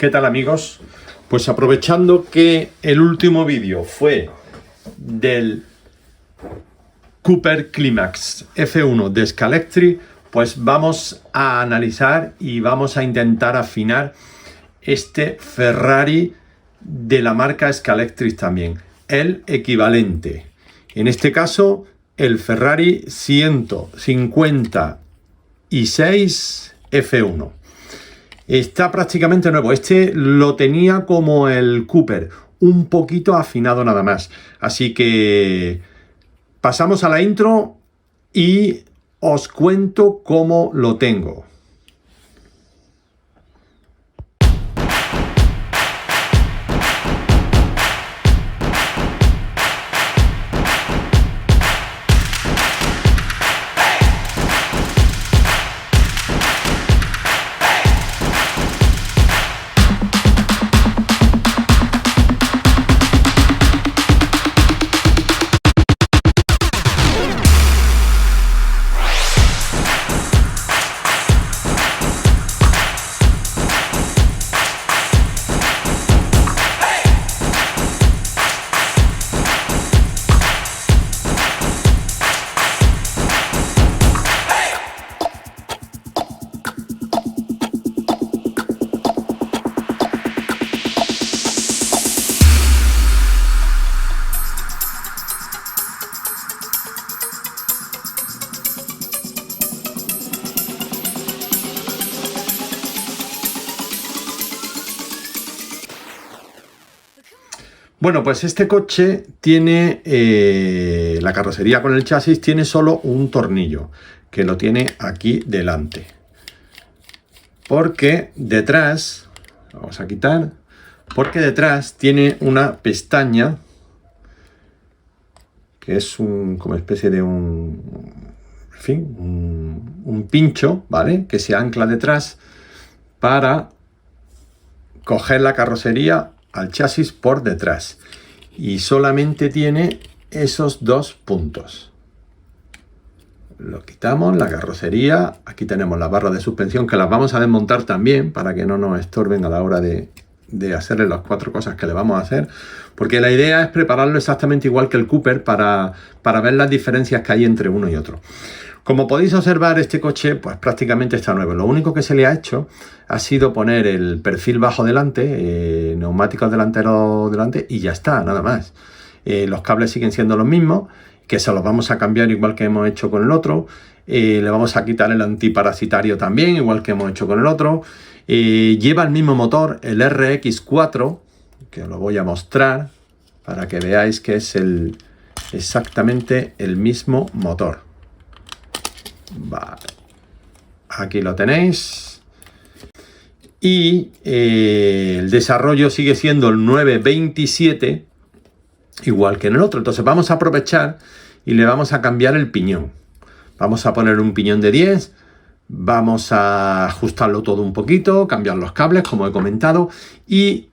¿Qué tal, amigos? Pues aprovechando que el último vídeo fue del Cooper Climax F1 de Scalextric, pues vamos a analizar y vamos a intentar afinar este Ferrari de la marca Scalextric también, el equivalente. En este caso, el Ferrari 156 F1. Está prácticamente nuevo. Este lo tenía como el Cooper, un poquito afinado nada más. Así que pasamos a la intro y os cuento cómo lo tengo. Bueno, pues este coche tiene, la carrocería con el chasis tiene solo un tornillo, que lo tiene aquí delante. Porque detrás, vamos a quitar, porque detrás tiene una pestaña, que es como especie de en fin, un pincho, ¿vale? Que se ancla detrás para coger la carrocería al chasis por detrás, y solamente tiene esos dos puntos. Lo quitamos, la carrocería, aquí tenemos la barra de suspensión, que las vamos a desmontar también para que no nos estorben a la hora de hacerle las cuatro cosas que le vamos a hacer, porque la idea es prepararlo exactamente igual que el Cooper para ver las diferencias que hay entre uno y otro. Como podéis observar, este coche pues prácticamente está nuevo. Lo único que se le ha hecho ha sido poner el perfil bajo delante, neumáticos delanteros delante, y ya está, nada más. Los cables siguen siendo los mismos, que se los vamos a cambiar igual que hemos hecho con el otro. Le vamos a quitar el antiparasitario también, igual que hemos hecho con el otro. Lleva el mismo motor, el RX4, que os lo voy a mostrar para que veáis que es exactamente el mismo motor. Vale, aquí lo tenéis. Y el desarrollo sigue siendo el 927, igual que en el otro. Entonces vamos a aprovechar y le vamos a cambiar el piñón. Vamos a poner un piñón de 10, vamos a ajustarlo todo un poquito, cambiar los cables, como he comentado. Y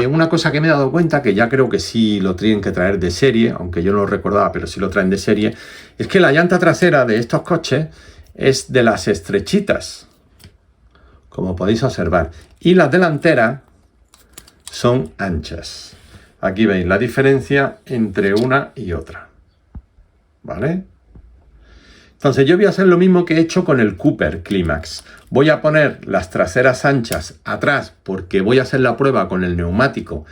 una cosa que me he dado cuenta, que ya creo que sí lo tienen que traer de serie, aunque yo no lo recordaba, pero sí lo traen de serie, es que la llanta trasera de estos coches es de las estrechitas, como podéis observar, y las delanteras son anchas. Aquí veis la diferencia entre una y otra, ¿vale? Entonces yo voy a hacer lo mismo que he hecho con el Cooper Climax. Voy a poner las traseras anchas atrás porque voy a hacer la prueba con el neumático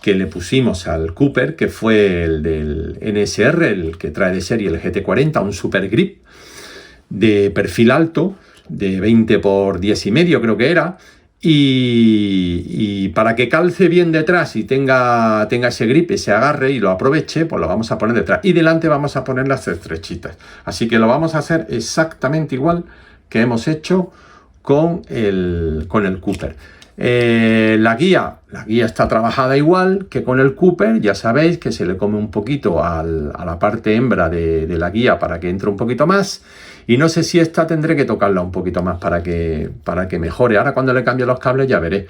que le pusimos al Cooper, que fue el del NSR, el que trae de serie, el GT40, un Super Grip de perfil alto, de 20 por 10,5 creo que era, y para que calce bien detrás y tenga ese grip, ese agarre y lo aproveche, pues lo vamos a poner detrás, y delante vamos a poner las estrechitas. Así que lo vamos a hacer exactamente igual que hemos hecho con el Cooper. La guía está trabajada igual que con el Cooper. Ya sabéis que se le come un poquito a la parte hembra de la guía para que entre un poquito más, y no sé si esta tendré que tocarla un poquito más para que mejore. Ahora cuando le cambie los cables ya veré.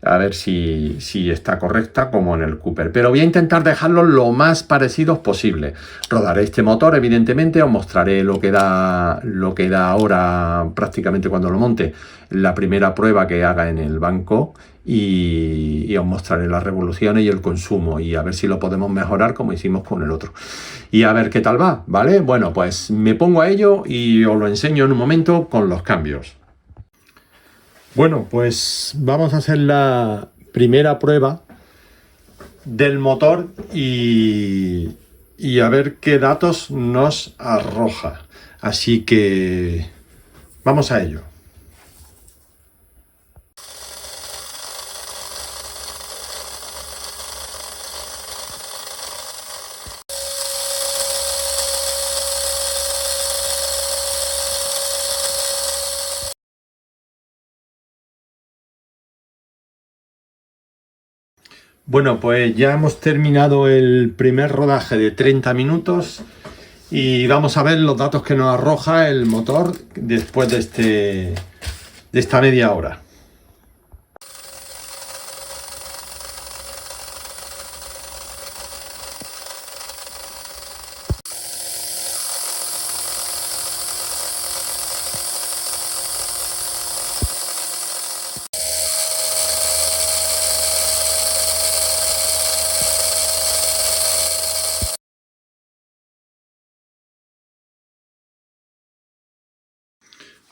a ver si está correcta como en el Cooper. Pero voy a intentar dejarlo lo más parecidos posible. Rodaré este motor, evidentemente, os mostraré lo que da ahora prácticamente cuando lo monte, la primera prueba que haga en el banco, y os mostraré las revoluciones y el consumo y a ver si lo podemos mejorar como hicimos con el otro. Y a ver qué tal va, ¿vale? Bueno, pues me pongo a ello y os lo enseño en un momento con los cambios. Bueno, pues vamos a hacer la primera prueba del motor y a ver qué datos nos arroja. Así que vamos a ello. Bueno, pues ya hemos terminado el primer rodaje de 30 minutos y vamos a ver los datos que nos arroja el motor después de esta media hora.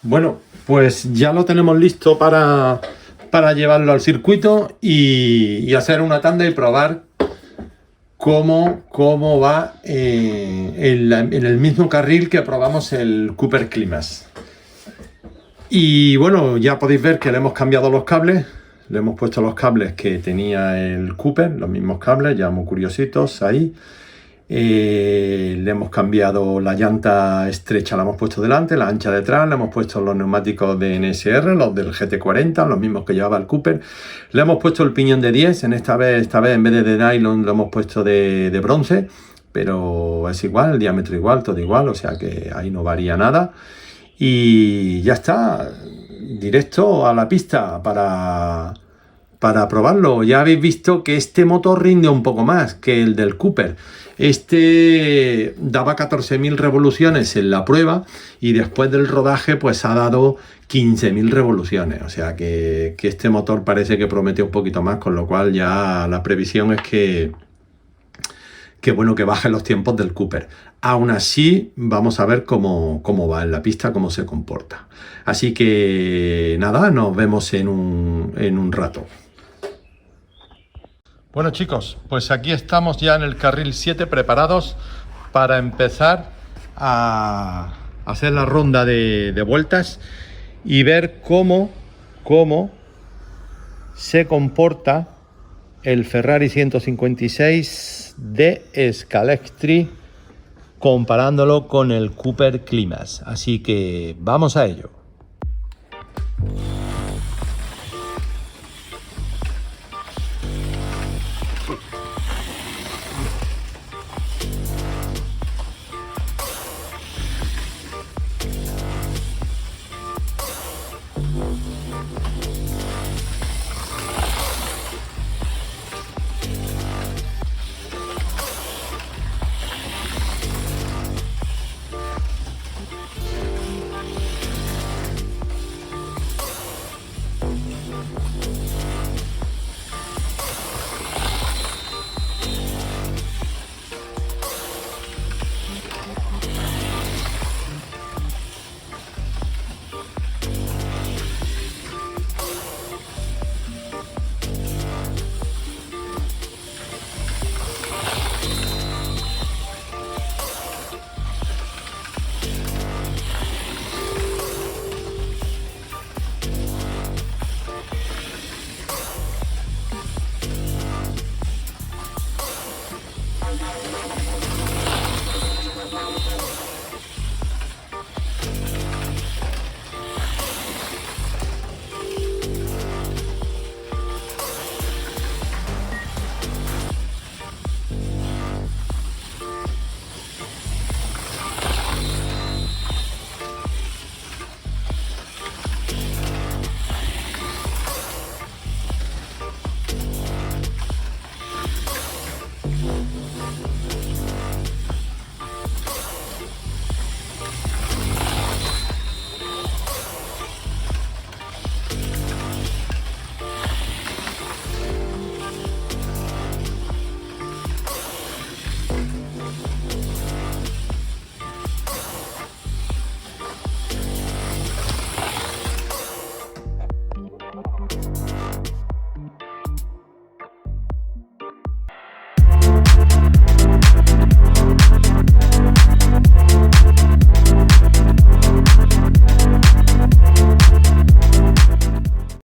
Bueno, pues ya lo tenemos listo para llevarlo al circuito y hacer una tanda y probar cómo va en el mismo carril que probamos el Cooper Climax. Y bueno, ya podéis ver que le hemos cambiado los cables. Le hemos puesto los cables que tenía el Cooper, los mismos cables, ya muy curiositos ahí. Le hemos cambiado la llanta estrecha, la hemos puesto delante, la ancha detrás, le hemos puesto los neumáticos de NSR, los del GT40, los mismos que llevaba el Cooper. Le hemos puesto el piñón de 10, esta vez en vez de nylon lo hemos puesto de bronce, pero es igual, el diámetro igual, todo igual, o sea que ahí no varía nada. Y ya está, directo a la pista para probarlo. Ya habéis visto que este motor rinde un poco más que el del Cooper. Este daba 14.000 revoluciones en la prueba y después del rodaje pues ha dado 15.000 revoluciones. O sea que este motor parece que promete un poquito más, con lo cual ya la previsión es que bueno, que baje los tiempos del Cooper. Aún así, vamos a ver cómo va en la pista, cómo se comporta. Así que nada, nos vemos en un rato. Bueno chicos, pues aquí estamos ya en el carril 7 preparados para empezar a hacer la ronda de vueltas y ver cómo se comporta el Ferrari 156 de Scalextric comparándolo con el Cooper Climax. Así que vamos a ello.